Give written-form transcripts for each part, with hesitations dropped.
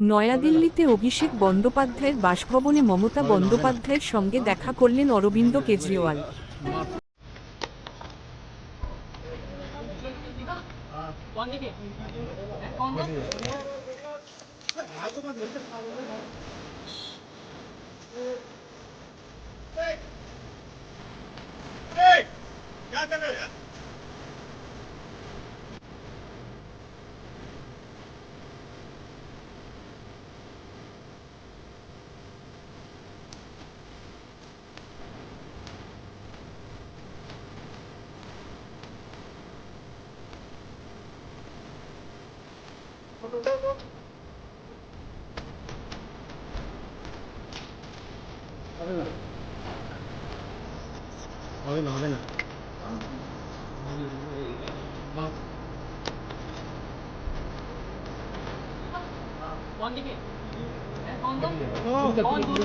নয়াদিল্লিতে অভিষেক বন্দ্যোপাধ্যায়ের বাসভবনে মমতা বন্দ্যোপাধ্যায়ের সঙ্গে দেখা করলেন অরবিন্দ কেজরিওয়াল। হবে না কোন দিকে কোন দিকে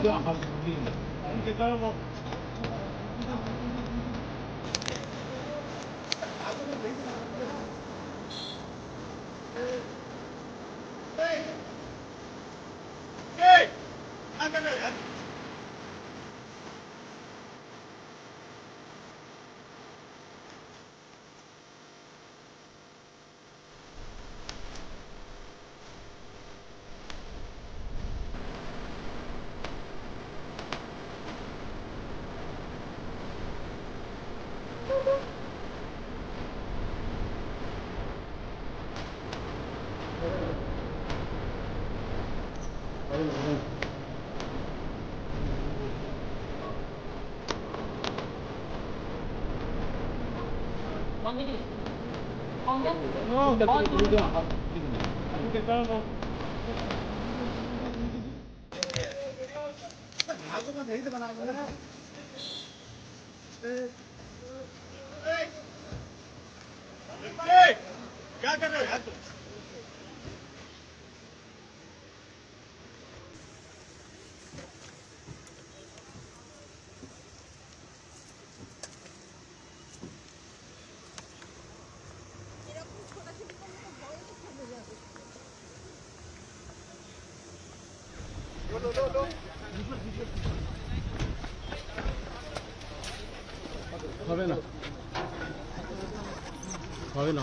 क्या कर रहे हो यार तुम?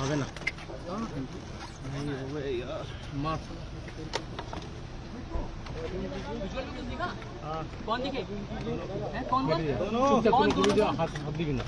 হবে না মাছ কোন দিকে কোন হাত দিবি না।